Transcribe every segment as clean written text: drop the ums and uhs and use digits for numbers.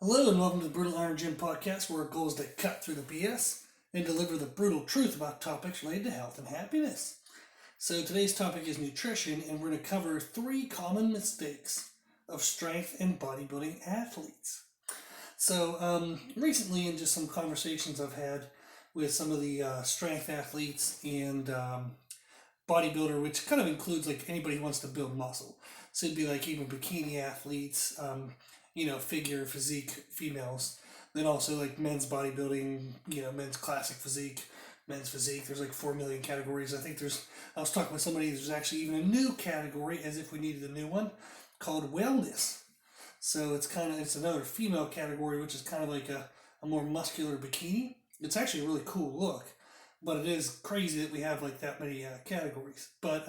Hello and welcome to the Brutal Iron Gym podcast, where our goal is to cut through the BS and deliver the brutal truth about topics related to health and happiness. So today's topic is nutrition, and we're going to cover 3 common mistakes of strength and bodybuilding athletes. So recently, in just some conversations I've had with some of the strength athletes and bodybuilder, which kind of includes like anybody who wants to build muscle. So it'd be like even bikini athletes, figure physique females. Then also like men's bodybuilding, men's classic physique, men's physique. There's like 4 million categories. I was talking with somebody, there's actually even a new category, as if we needed a new one, called wellness. So it's another female category, which is kind of like a more muscular bikini. It's actually a really cool look, but it is crazy that we have like that many categories. But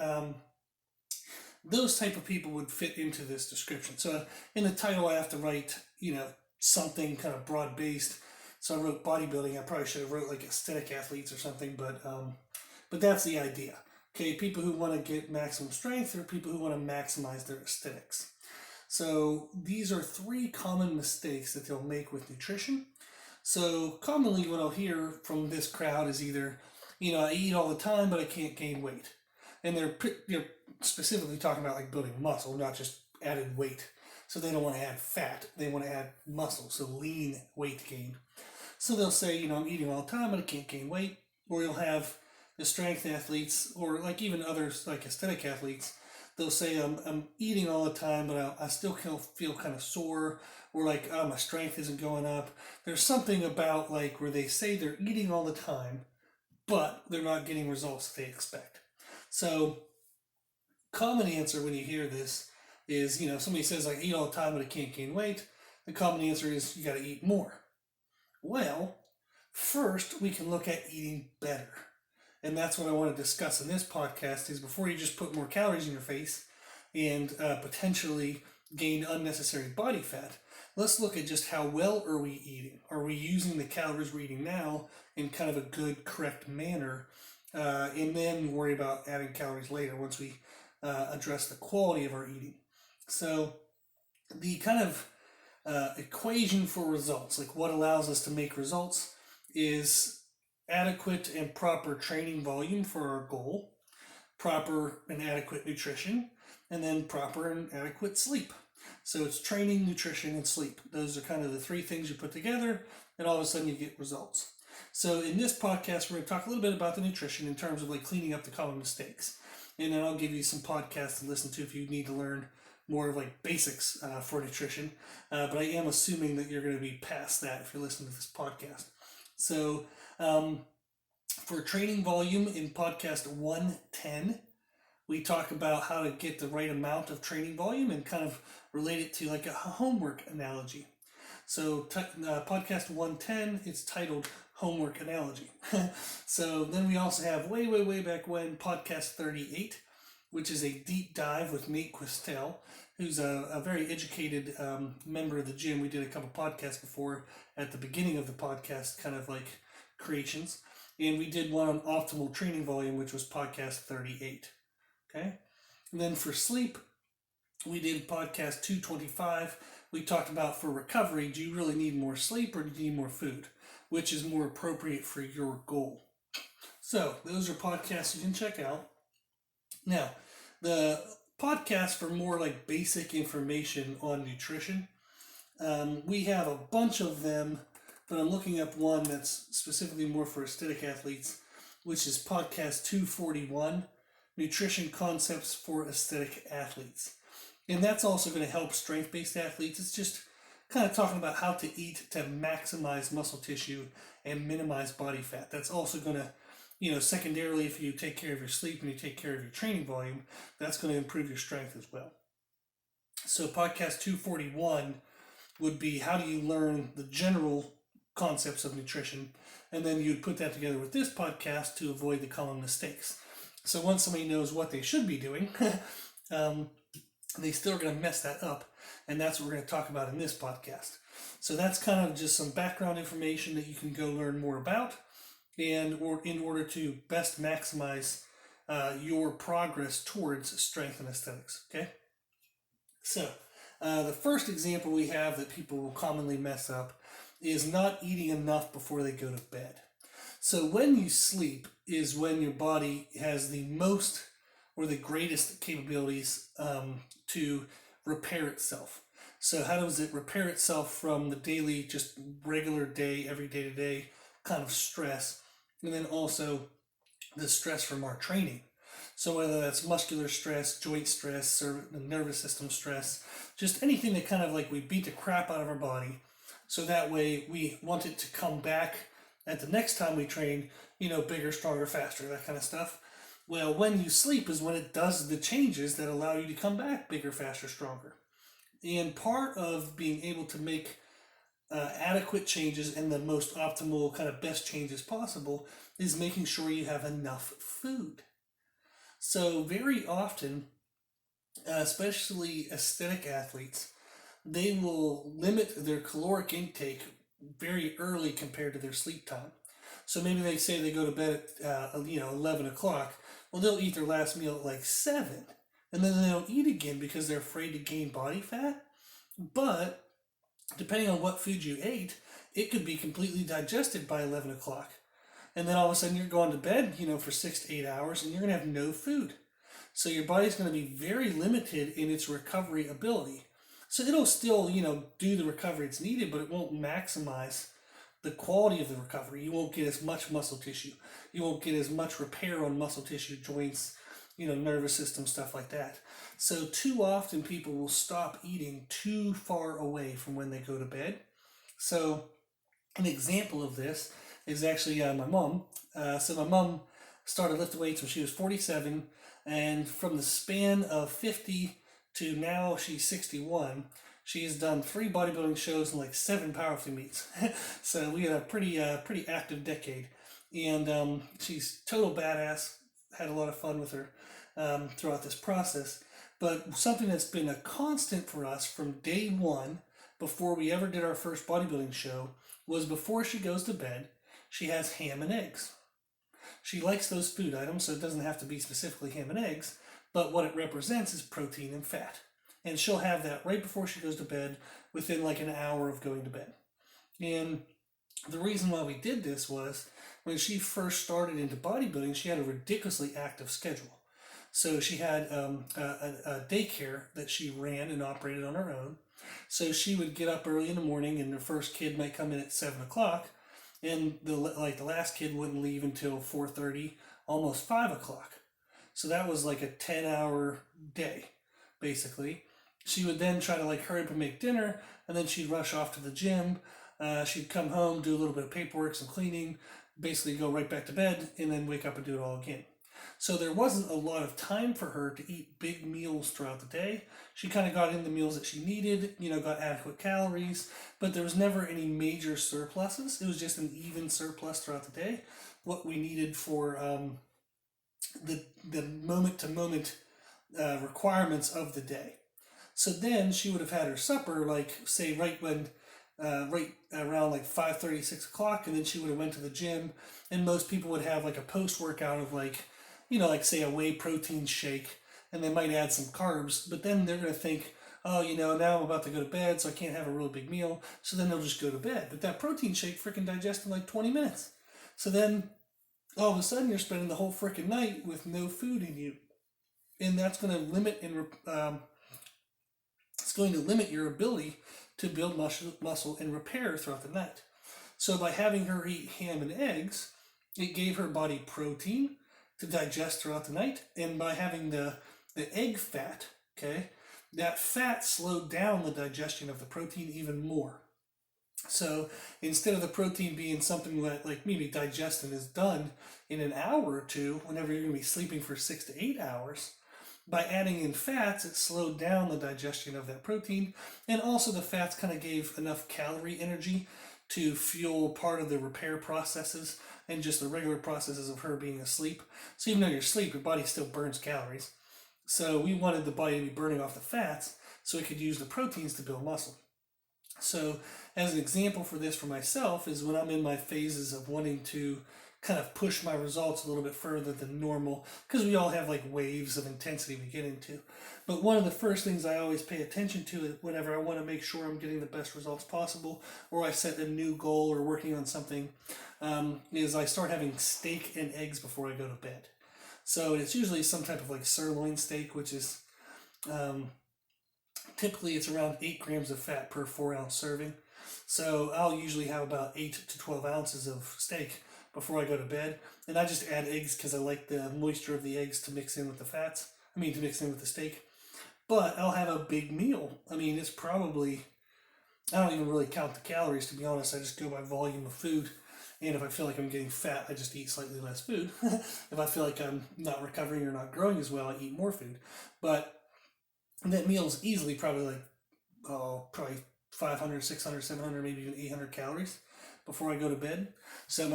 those type of people would fit into this description. So in the title, I have to write, something kind of broad based. So I wrote bodybuilding. I probably should have wrote like aesthetic athletes or something, but that's the idea. Okay, people who want to get maximum strength or people who want to maximize their aesthetics. So these are 3 common mistakes that they'll make with nutrition. So commonly what I'll hear from this crowd is either, I eat all the time, but I can't gain weight. And they're specifically talking about like building muscle, not just added weight. So they don't want to add fat, they want to add muscle, so lean weight gain. So they'll say, I'm eating all the time, but I can't gain weight. Or you'll have the strength athletes, or like even others like aesthetic athletes, they'll say I'm eating all the time, but I still feel kind of sore, or like my strength isn't going up. There's something about like where they say they're eating all the time, but they're not getting results they expect. So common answer when you hear this is, somebody says like eat all the time, but I can't gain weight. The common answer is you got to eat more. Well, first we can look at eating better. And that's what I want to discuss in this podcast is before you just put more calories in your face and potentially gain unnecessary body fat, let's look at just how well are we eating. Are we using the calories we're eating now in kind of a good, correct manner? And then worry about adding calories later once we address the quality of our eating. So the kind of equation for results, like what allows us to make results, is adequate and proper training volume for our goal, proper and adequate nutrition, and then proper and adequate sleep. So it's training, nutrition, and sleep. Those are kind of the 3 things you put together, and all of a sudden you get results. So in this podcast, we're going to talk a little bit about the nutrition in terms of like cleaning up the common mistakes. And then I'll give you some podcasts to listen to if you need to learn more of like basics for nutrition. But I am assuming that you're going to be past that if you're listening to this podcast. So for training volume in podcast 110, we talk about how to get the right amount of training volume and kind of relate it to like a homework analogy. So podcast 110, it's titled Homework Analogy. So then we also have way back when, podcast 38, which is a deep dive with Nate Questel, who's a very educated member of the gym. We did a couple podcasts before at the beginning of the podcast, kind of like creations. And we did one on optimal training volume, which was podcast 38. Okay? And then for sleep, we did podcast 225. We talked about for recovery, do you really need more sleep or do you need more food? Which is more appropriate for your goal? So those are podcasts you can check out. Now, the podcast for more like basic information on nutrition, we have a bunch of them, but I'm looking up one that's specifically more for aesthetic athletes, which is podcast 241, Nutrition Concepts for Aesthetic Athletes. And that's also going to help strength-based athletes. It's just kind of talking about how to eat to maximize muscle tissue and minimize body fat. That's also going to, secondarily, if you take care of your sleep and you take care of your training volume, that's going to improve your strength as well. So podcast 241 would be how do you learn the general concepts of nutrition, and then you'd put that together with this podcast to avoid the common mistakes. So once somebody knows what they should be doing, they still are going to mess that up, and that's what we're going to talk about in this podcast. So that's kind of just some background information that you can go learn more about, or in order to best maximize your progress towards strength and aesthetics. Okay, so The first example we have that people will commonly mess up is not eating enough before they go to bed. So when you sleep is when your body has the most or the greatest capabilities to repair itself. So how does it repair itself from the daily, just regular day, every day to day kind of stress, and then also the stress from our training? So whether that's muscular stress, joint stress, or nervous system stress, just anything that kind of like we beat the crap out of our body, so that way we want it to come back at the next time we train, bigger, stronger, faster, that kind of stuff. Well, when you sleep is when it does the changes that allow you to come back bigger, faster, stronger. And part of being able to make adequate changes and the most optimal kind of best changes possible is making sure you have enough food. So very often, especially aesthetic athletes, they will limit their caloric intake very early compared to their sleep time. So maybe they say they go to bed at 11 o'clock. Well, they'll eat their last meal at like 7, and then they don't eat again because they're afraid to gain body fat. But depending on what food you ate, it could be completely digested by 11 o'clock. And then all of a sudden you're going to bed, for 6 to 8 hours, and you're going to have no food. So your body's going to be very limited in its recovery ability. So it'll still, do the recovery it's needed, but it won't maximize the quality of the recovery. You won't get as much muscle tissue. You won't get as much repair on muscle tissue, joints, nervous system, stuff like that. So too often people will stop eating too far away from when they go to bed. So an example of this is actually my mom. So my mom started lifting weights when she was 47, and from the span of 50 to now she's 61, she's done 3 bodybuilding shows and like 7 powerlifting meets. So we had a pretty active decade, and she's total badass. Had a lot of fun with her throughout this process. But something that's been a constant for us from day one, before we ever did our first bodybuilding show, was before she goes to bed, she has ham and eggs. She likes those food items, so it doesn't have to be specifically ham and eggs, but what it represents is protein and fat. And she'll have that right before she goes to bed, within like an hour of going to bed. And the reason why we did this was when she first started into bodybuilding, she had a ridiculously active schedule. So she had a daycare that she ran and operated on her own. So she would get up early in the morning, and her first kid might come in at 7 o'clock, and the last kid wouldn't leave until 4:30, almost 5 o'clock. So that was like a 10-hour day, basically. She would then try to hurry up and make dinner, and then she'd rush off to the gym. She'd come home, do a little bit of paperwork, some cleaning, basically go right back to bed, and then wake up and do it all again. So there wasn't a lot of time for her to eat big meals throughout the day. She kind of got in the meals that she needed, got adequate calories, but there was never any major surpluses. It was just an even surplus throughout the day, what we needed for the moment-to-moment requirements of the day. So then she would have had her supper, say right around 5:30, 6 o'clock, and then she would have went to the gym, and most people would have a post-workout of say a whey protein shake, and they might add some carbs, but then they're going to think, oh, now I'm about to go to bed, so I can't have a really big meal, so then they'll just go to bed. But that protein shake freaking digests in 20 minutes. So then all of a sudden you're spending the whole freaking night with no food in you. And that's going to limit your ability to build muscle and repair throughout the night. So by having her eat ham and eggs, it gave her body protein to digest throughout the night, and by having the egg fat, that fat slowed down the digestion of the protein even more. So instead of the protein being something that maybe digestion is done in an hour or two, whenever you're going to be sleeping for 6 to 8 hours, by adding in fats, it slowed down the digestion of that protein, and also the fats kind of gave enough calorie energy to fuel part of the repair processes and just the regular processes of her being asleep. So even though you're asleep, your body still burns calories. So we wanted the body to be burning off the fats so it could use the proteins to build muscle. So as an example for this for myself is when I'm in my phases of wanting to kind of push my results a little bit further than normal because we all have like waves of intensity we get into. But one of the first things I always pay attention to whenever I want to make sure I'm getting the best results possible, or I set a new goal or working on something, is I start having steak and eggs before I go to bed. So it's usually some type of like sirloin steak, which is typically it's around 8 grams of fat per 4-ounce serving. So I'll usually have about 8 to 12 ounces of steak before I go to bed. And I just add eggs because I like the moisture of the eggs to mix in with the fats. I mean, to mix in with the steak. But I'll have a big meal. I mean, it's probably, I don't even really count the calories, to be honest. I just go by volume of food. And if I feel like I'm getting fat, I just eat slightly less food. If I feel like I'm not recovering or not growing as well, I eat more food. But that meal is easily probably like, probably 500, 600, 700, maybe even 800 calories before I go to bed. So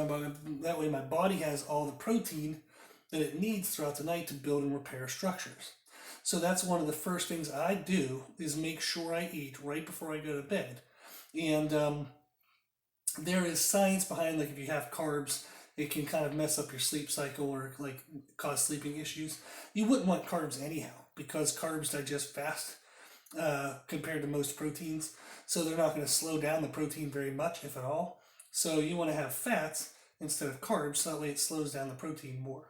that way my body has all the protein that it needs throughout the night to build and repair structures. So that's one of the first things I do is make sure I eat right before I go to bed. And there is science behind, like, if you have carbs, it can kind of mess up your sleep cycle or like cause sleeping issues. You wouldn't want carbs anyhow because carbs digest fast compared to most proteins. So they're not going to slow down the protein very much, if at all. So you want to have fats instead of carbs, so that way it slows down the protein more.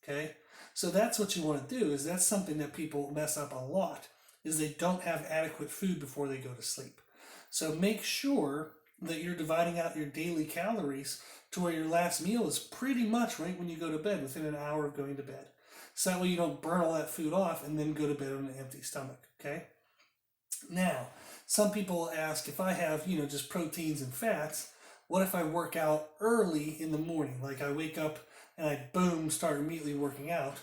Okay? So that's what you want to do, is that's something that people mess up a lot, is they don't have adequate food before they go to sleep. So make sure that you're dividing out your daily calories to where your last meal is pretty much right when you go to bed, within an hour of going to bed. So that way you don't burn all that food off and then go to bed on an empty stomach, okay? Now, some people ask, if I have, just proteins and fats, what if I work out early in the morning? Like I wake up and I boom, start immediately working out.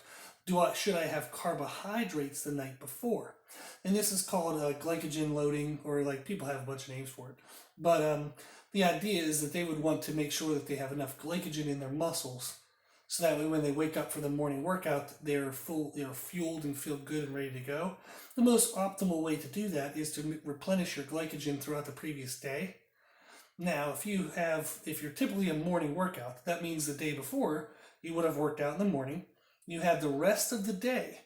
Should I have carbohydrates the night before? And this is called glycogen loading, or like people have a bunch of names for it. But the idea is that they would want to make sure that they have enough glycogen in their muscles, so that way when they wake up for the morning workout, they're fueled and feel good and ready to go. The most optimal way to do that is to replenish your glycogen throughout the previous day. Now, if you're typically a morning workout, that means the day before you would have worked out in the morning. You had the rest of the day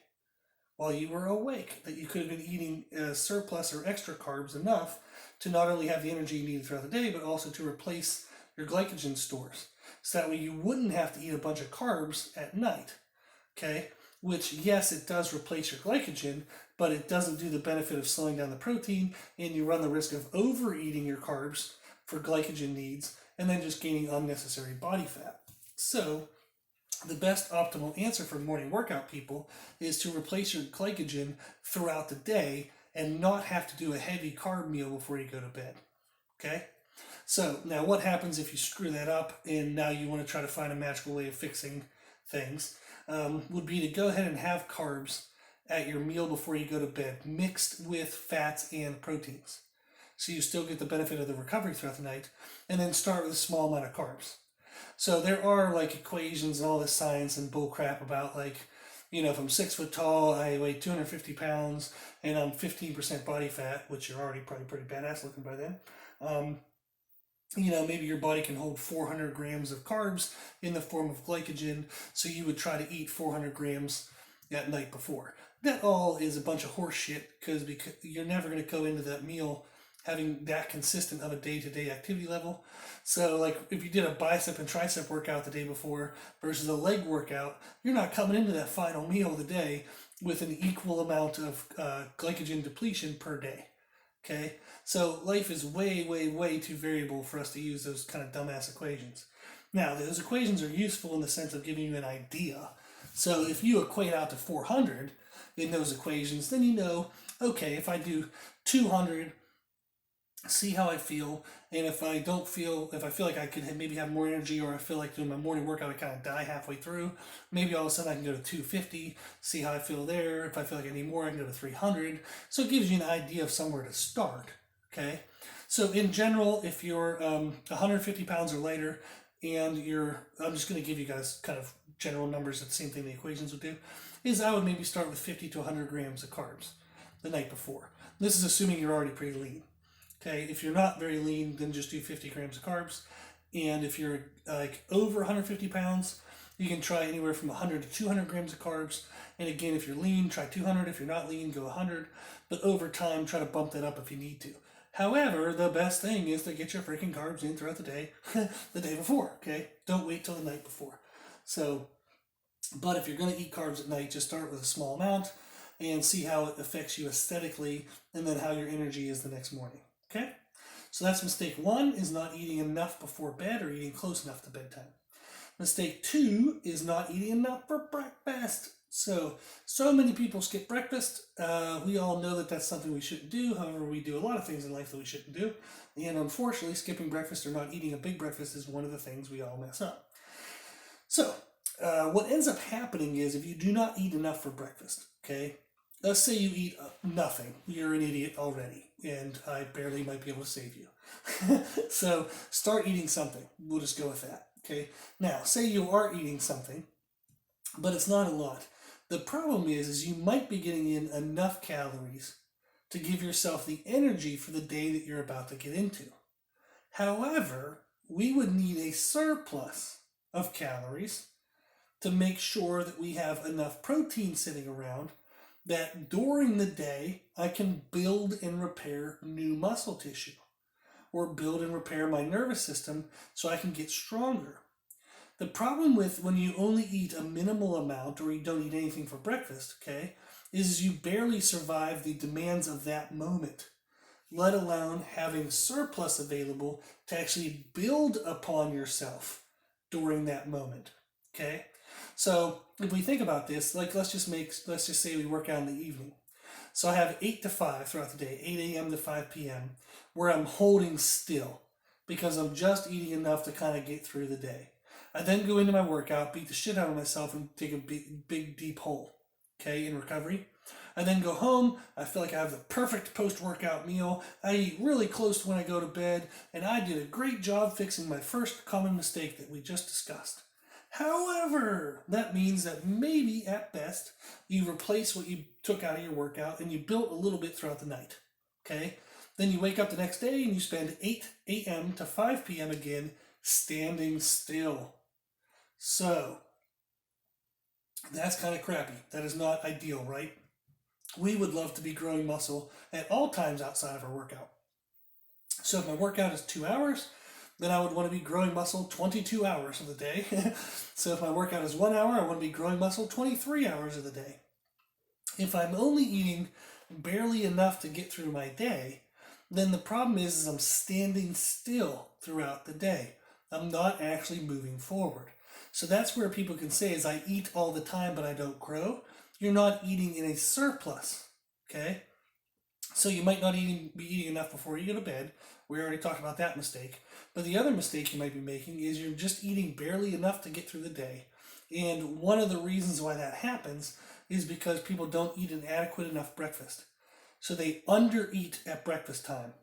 while you were awake that you could have been eating surplus or extra carbs enough to not only have the energy you needed throughout the day, but also to replace your glycogen stores. So that way you wouldn't have to eat a bunch of carbs at night, okay? Which, yes, it does replace your glycogen, but it doesn't do the benefit of slowing down the protein, and you run the risk of overeating your carbs for glycogen needs and then just gaining unnecessary body fat. So the best optimal answer for morning workout people is to replace your glycogen throughout the day and not have to do a heavy carb meal before you go to bed, okay? So now what happens if you screw that up and now you want to try to find a magical way of fixing things, would be to go ahead and have carbs at your meal before you go to bed, mixed with fats and proteins. So you still get the benefit of the recovery throughout the night, and then start with a small amount of carbs. So there are like equations and all this science and bull crap about like, if I'm 6 foot tall, I weigh 250 pounds, and I'm 15% body fat, which you're already probably pretty badass looking by then. Maybe your body can hold 400 grams of carbs in the form of glycogen, so you would try to eat 400 grams that night before. That all is a bunch of horse shit, because you're never going to go into that meal having that consistent of a day-to-day activity level. So like if you did a bicep and tricep workout the day before versus a leg workout, you're not coming into that final meal of the day with an equal amount of glycogen depletion per day. Okay, so life is way, way, way too variable for us to use those kind of dumbass equations. Now, those equations are useful in the sense of giving you an idea. So if you equate out to 400 in those equations, then okay, if I do 200, see how I feel, and if I feel like I could maybe have more energy, or I feel like doing my morning workout I kind of die halfway through, maybe all of a sudden I can go to 250, see how I feel there. If I feel like I need more, I can go to 300. So it gives you an idea of somewhere to start, okay? So in general, if you're 150 pounds or lighter, and I'm just going to give you guys kind of general numbers, the same thing the equations would do, is I would maybe start with 50 to 100 grams of carbs the night before. This is assuming you're already pretty lean. Okay, if you're not very lean, then just do 50 grams of carbs. And if you're like over 150 pounds, you can try anywhere from 100 to 200 grams of carbs. And again, if you're lean, try 200. If you're not lean, go 100. But over time, try to bump that up if you need to. However, the best thing is to get your freaking carbs in throughout the day, the day before, okay? Don't wait till the night before. So, but if you're going to eat carbs at night, just start with a small amount and see how it affects you aesthetically and then how your energy is the next morning, okay? So that's mistake 1, is not eating enough before bed or eating close enough to bedtime. Mistake 2 is not eating enough for breakfast. So many people skip breakfast. We all know that that's something we shouldn't do. However, we do a lot of things in life that we shouldn't do. And unfortunately, skipping breakfast or not eating a big breakfast is one of the things we all mess up. So what ends up happening is if you do not eat enough for breakfast, okay, let's say you eat nothing. You're an idiot already, and I barely might be able to save you. So start eating something. We'll just go with that, okay? Now, say you are eating something, but it's not a lot. The problem is you might be getting in enough calories to give yourself the energy for the day that you're about to get into. However, we would need a surplus of calories to make sure that we have enough protein sitting around that during the day I can build and repair new muscle tissue or build and repair my nervous system so I can get stronger. The problem with when you only eat a minimal amount or you don't eat anything for breakfast, okay, is you barely survive the demands of that moment, let alone having surplus available to actually build upon yourself during that moment, okay? So if we think about this, like let's just say we work out in the evening. So I have 8 to 5 throughout the day, 8 a.m. to 5 p.m., where I'm holding still because I'm just eating enough to kind of get through the day. I then go into my workout, beat the shit out of myself, and take a big deep hole, okay, in recovery. I then go home, I feel like I have the perfect post-workout meal, I eat really close to when I go to bed, and I did a great job fixing my first common mistake that we just discussed. However, that means that maybe, at best, you replace what you took out of your workout and you built a little bit throughout the night, okay? Then you wake up the next day and you spend 8 a.m. to 5 p.m. again standing still. So, that's kind of crappy. That is not ideal, right? We would love to be growing muscle at all times outside of our workout. So if my workout is 2 hours, then I would want to be growing muscle 22 hours of the day. So if my workout is 1 hour, I want to be growing muscle 23 hours of the day. If I'm only eating barely enough to get through my day, then the problem is I'm standing still throughout the day. I'm not actually moving forward. So that's where people can say is I eat all the time but I don't grow. You're not eating in a surplus, okay? So you might not be eating enough before you go to bed. We already talked about that mistake. But the other mistake you might be making is you're just eating barely enough to get through the day. And one of the reasons why that happens is because people don't eat an adequate enough breakfast. So they undereat at breakfast time.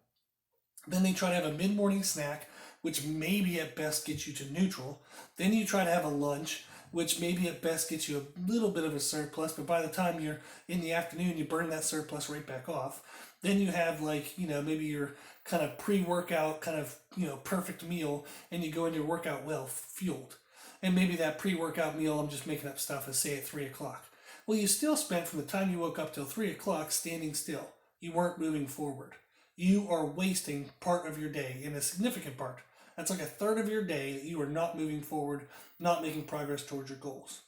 Then they try to have a mid-morning snack, which maybe at best gets you to neutral. Then you try to have a lunch, which maybe at best gets you a little bit of a surplus, but by the time you're in the afternoon, you burn that surplus right back off. Then you have maybe your kind of pre-workout kind of, perfect meal, and you go into your workout well fueled. And maybe that pre-workout meal, I'm just making up stuff, is say at 3 o'clock. Well, you still spent from the time you woke up till 3 o'clock standing still. You weren't moving forward. You are wasting part of your day, and a significant part. That's like a third of your day that you are not moving forward, not making progress towards your goals.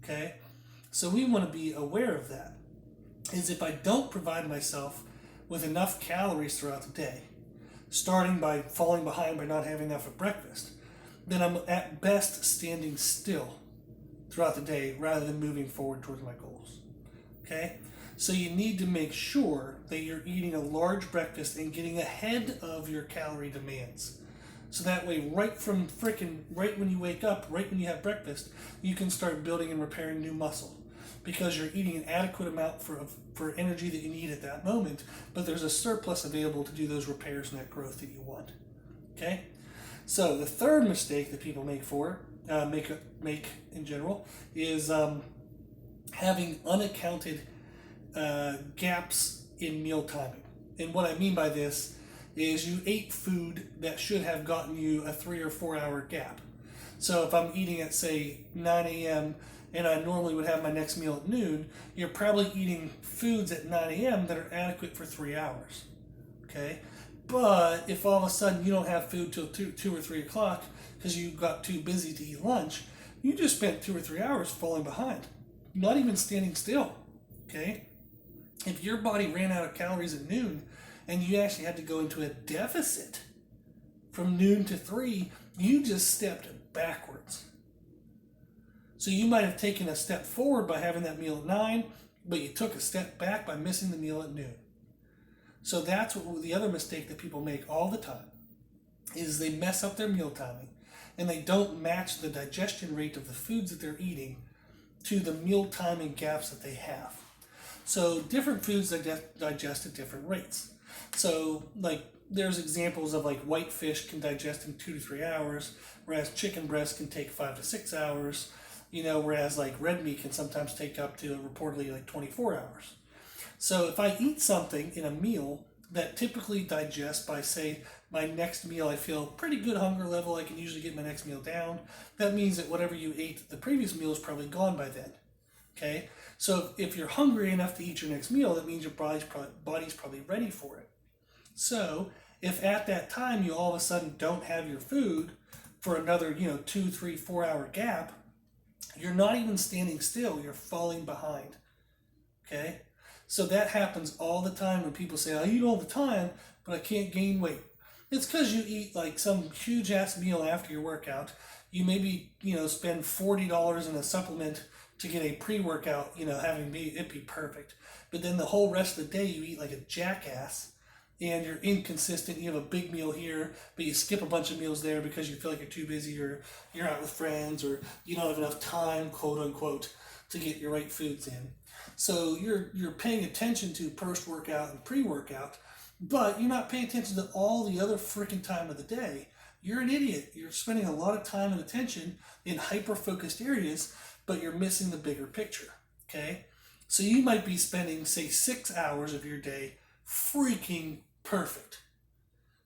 Okay? So we want to be aware of that. Is if I don't provide myself with enough calories throughout the day, starting by falling behind by not having enough at breakfast, then I'm at best standing still throughout the day rather than moving forward towards my goals. Okay? So you need to make sure that you're eating a large breakfast and getting ahead of your calorie demands. So that way, right when you wake up, right when you have breakfast, you can start building and repairing new muscle. Because you're eating an adequate amount for energy that you need at that moment, but there's a surplus available to do those repairs and that growth that you want. Okay? So the third mistake that people make in general is having unaccounted gaps in meal timing. And what I mean by this is you ate food that should have gotten you a 3 or 4 hour gap. So if I'm eating at, say, 9 a.m. and I normally would have my next meal at noon, you're probably eating foods at 9 a.m. that are adequate for 3 hours. Okay? But if all of a sudden you don't have food till 2 or 3 o'clock because you got too busy to eat lunch, you just spent 2 or 3 hours falling behind, not even standing still. Okay? If your body ran out of calories at noon and you actually had to go into a deficit from noon to 3, you just stepped backwards. So you might have taken a step forward by having that meal at 9, but you took a step back by missing the meal at noon. So that's what the other mistake that people make all the time is they mess up their meal timing and they don't match the digestion rate of the foods that they're eating to the meal timing gaps that they have. So different foods digest at different rates. So like there's examples of like white fish can digest in 2 to 3 hours, whereas chicken breast can take 5 to 6 hours, whereas like red meat can sometimes take up to reportedly like 24 hours. So if I eat something in a meal that typically digests by, say, my next meal, I feel pretty good hunger level, I can usually get my next meal down, that means that whatever you ate the previous meal is probably gone by then. Okay? So if you're hungry enough to eat your next meal, that means your body's probably ready for it. So if at that time you all of a sudden don't have your food for another 2, 3, 4 hour gap, you're not even standing still, you're falling behind. Okay? So that happens all the time when people say, I eat all the time, but I can't gain weight. It's because you eat like some huge ass meal after your workout. You maybe, spend $40 in a supplement to get a pre-workout, having it be perfect. But then the whole rest of the day you eat like a jackass and you're inconsistent. You have a big meal here, but you skip a bunch of meals there because you feel like you're too busy or you're out with friends or you don't have enough time, quote unquote, to get your right foods in. So you're paying attention to post-workout and pre-workout, but you're not paying attention to all the other freaking time of the day. You're an idiot. You're spending a lot of time and attention in hyper-focused areas, but you're missing the bigger picture, okay? So you might be spending, say, 6 hours of your day freaking perfect.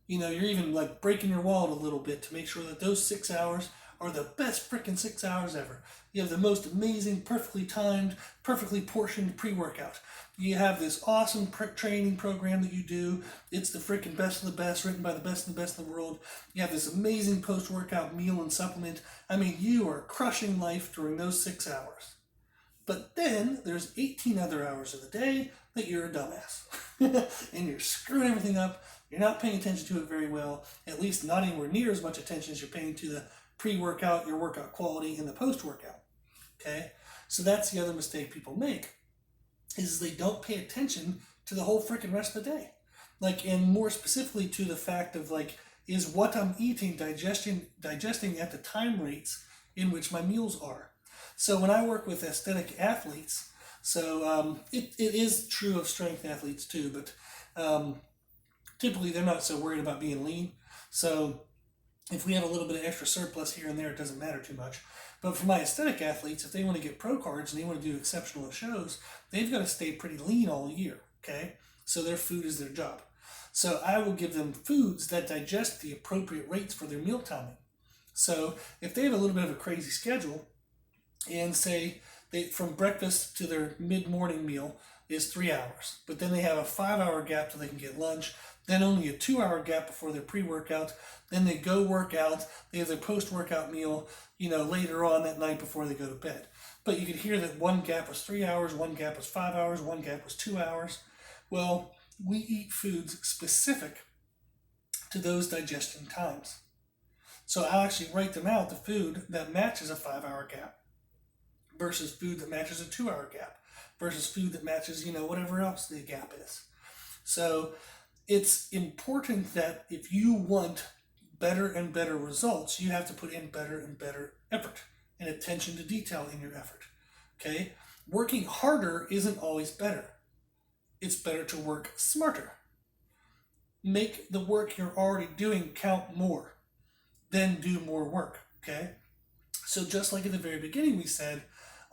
You're even like breaking your wallet a little bit to make sure that those 6 hours are the best freaking 6 hours ever. You have the most amazing, perfectly timed, perfectly portioned pre-workout. You have this awesome training program that you do. It's the freaking best of the best, written by the best of the best in the world. You have this amazing post-workout meal and supplement. I mean, you are crushing life during those 6 hours. But then there's 18 other hours of the day that you're a dumbass. And you're screwing everything up. You're not paying attention to it very well, at least not anywhere near as much attention as you're paying to the pre-workout, your workout quality, and the post-workout. Okay? So that's the other mistake people make, is they don't pay attention to the whole freaking rest of the day. And more specifically to the fact of is what I'm eating digesting at the time rates in which my meals are. So when I work with aesthetic athletes, it is true of strength athletes too, but typically they're not so worried about being lean. So if we have a little bit of extra surplus here and there, it doesn't matter too much. But for my aesthetic athletes, if they want to get pro cards and they want to do exceptional shows, they've got to stay pretty lean all year, okay? So their food is their job. So I will give them foods that digest the appropriate rates for their meal timing. So if they have a little bit of a crazy schedule, and say from breakfast to their mid-morning meal is 3 hours, but then they have a 5 hour gap till they can get lunch, then only a 2 hour gap before their pre-workout, then they go work out, they have their post-workout meal, later on that night before they go to bed. But you could hear that one gap was 3 hours, one gap was 5 hours, one gap was 2 hours. Well, we eat foods specific to those digestion times. So I'll actually write them out, the food that matches a 5 hour gap versus food that matches a 2 hour gap versus food that matches, whatever else the gap is. So it's important that if you want better and better results, you have to put in better and better effort and attention to detail in your effort. Okay? Working harder isn't always better. It's better to work smarter. Make the work you're already doing count more. Then do more work. Okay? So just like at the very beginning we said,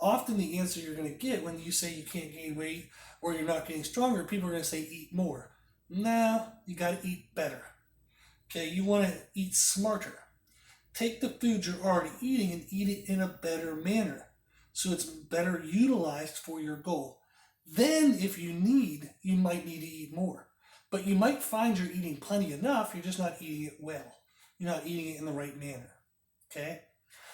often the answer you're going to get when you say you can't gain weight or you're not getting stronger, people are going to say eat more. No, you got to eat better. Okay, you want to eat smarter. Take the food you're already eating and eat it in a better manner so it's better utilized for your goal. Then, if you need, you might need to eat more. But you might find you're eating plenty enough, you're just not eating it well. You're not eating it in the right manner. Okay?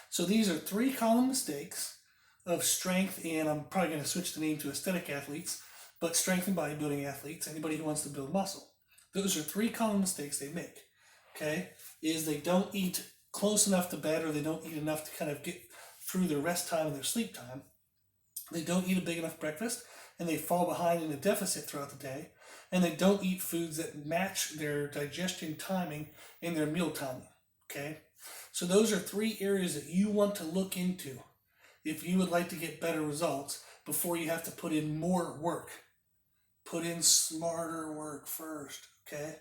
So these are 3 common mistakes of strength, and I'm probably going to switch the name to aesthetic athletes, but strength and bodybuilding athletes, anybody who wants to build muscle. Those are 3 common mistakes they make. Okay? Is they don't eat close enough to bed, or they don't eat enough to kind of get through their rest time and their sleep time. They don't eat a big enough breakfast, and they fall behind in a deficit throughout the day. And they don't eat foods that match their digestion timing and their meal timing. Okay? So those are 3 areas that you want to look into if you would like to get better results before you have to put in more work. Put in smarter work first. Okay?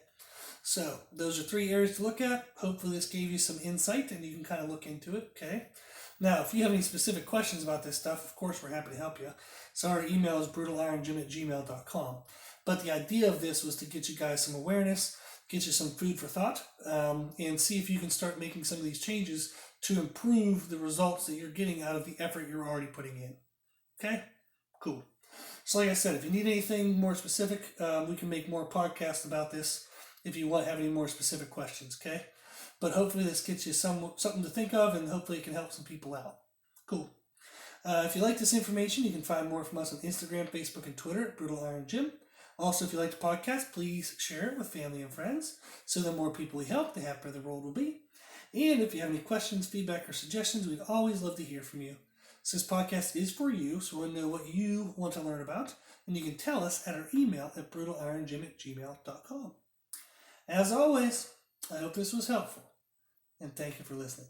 So those are 3 areas to look at. Hopefully this gave you some insight and you can kind of look into it. Okay? Now, if you have any specific questions about this stuff, of course, we're happy to help you. So our email is brutalironGym@gmail.com. But the idea of this was to get you guys some awareness, get you some food for thought, and see if you can start making some of these changes to improve the results that you're getting out of the effort you're already putting in. Okay? Cool. So like I said, if you need anything more specific, we can make more podcasts about this if you want to have any more specific questions, okay? But hopefully this gets you something to think of, and hopefully it can help some people out. Cool. If you like this information, you can find more from us on Instagram, Facebook, and Twitter at Brutal Iron Gym. Also, if you like the podcast, please share it with family and friends, so the more people we help, the happier the world will be. And if you have any questions, feedback, or suggestions, we'd always love to hear from you. So this podcast is for you, so we want to know what you want to learn about, and you can tell us at our email at brutalironGym@gmail.com. As always, I hope this was helpful, and thank you for listening.